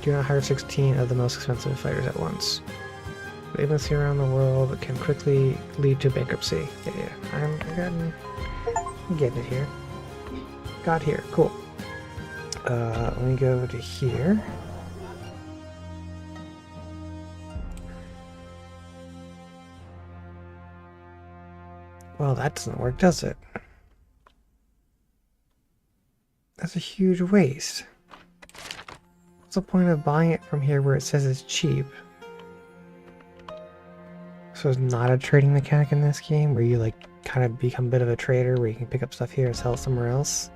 Do not hire 16 of the most expensive fighters at once. Vacancy around the world can quickly lead to bankruptcy. Yeah, I'm getting it here. Got here, cool. Let me go to here. Well, that doesn't work, does it? That's a huge waste. What's the point of buying it from here where it says it's cheap? So it's not a trading mechanic in this game where you like kind of become a bit of a trader where you can pick up stuff here and sell it somewhere else?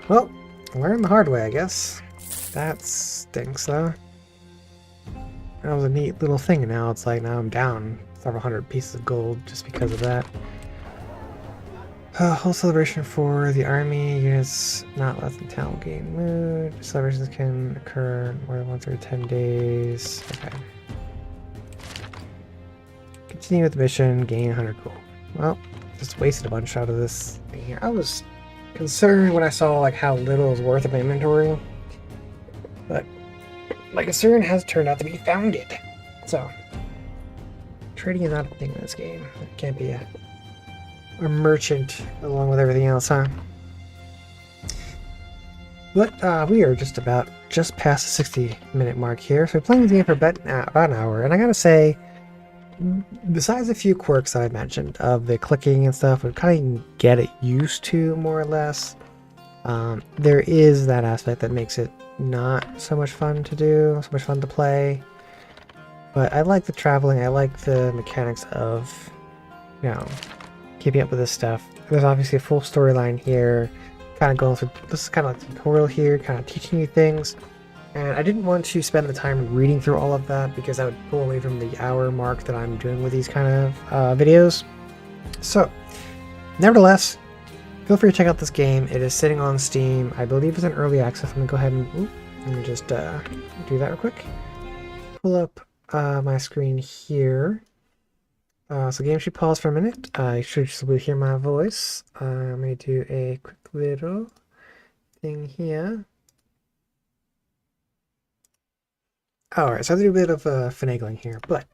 Well, learn the hard way, I guess. That stinks though. That was a neat little thing, and now it's like, now I'm down several hundred pieces of gold just because of that. Whole celebration for the army. Units not less than 10 will gain mood. Celebrations can occur more than once every 10 days. Okay. Continue with the mission. Gain 100 gold. Well, just wasted a bunch out of this thing here. I was concerned when I saw like how little is worth of my inventory, but my concern has turned out to be founded. So, trading is not a thing in this game. It can't be a merchant along with everything else, huh? But we are just past the 60-minute mark here. So we're playing the game for about an hour, and I gotta say, besides a few quirks that I mentioned of the clicking and stuff, we kind of get it used to more or less. There is that aspect that makes it not so much fun to do, so much fun to play. But I like the traveling. I like the mechanics of, you know, keeping up with this stuff. There's obviously a full storyline here, kind of going through, this is kind of like a tutorial here, kind of teaching you things. And I didn't want to spend the time reading through all of that because that would pull away from the hour mark that I'm doing with these kind of videos. So, nevertheless, feel free to check out this game. It is sitting on Steam. I believe it's in early access. I'm going to go ahead and let me just do that real quick. Pull up my screen here. So game should pause for a minute. You should just hear my voice. I'm going to do a quick little thing here. Alright, so I have to do a bit of finagling here, but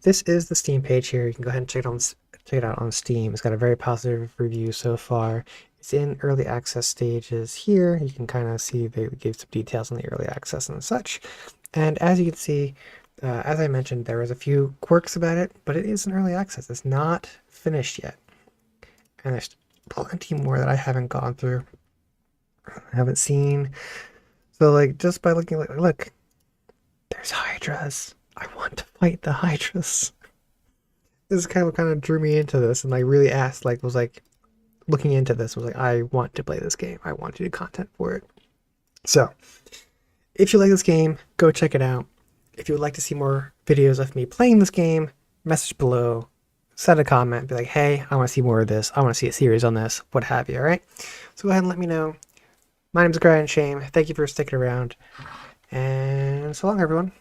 this is the Steam page here. You can go ahead and check it out on Steam. It's got a very positive review so far. It's in early access stages here. You can kind of see they gave some details on the early access and such. And as you can see, as I mentioned, there was a few quirks about it, but it is in early access. It's not finished yet. And there's plenty more that I haven't gone through, haven't seen. So like, just by looking, like, look, there's hydras. I want to fight the hydras. This is kind of drew me into this, and like really asked, like, was like looking into this, was like, I want to play this game. I want to do content for it. So if you like this game, go check it out. If you would like to see more videos of me playing this game, message below, send a comment, be like, hey, I want to see more of this. I want to see a series on this, what have you, all right? So go ahead and let me know. My name is ACryInShame. Thank you for sticking around. And so long, everyone.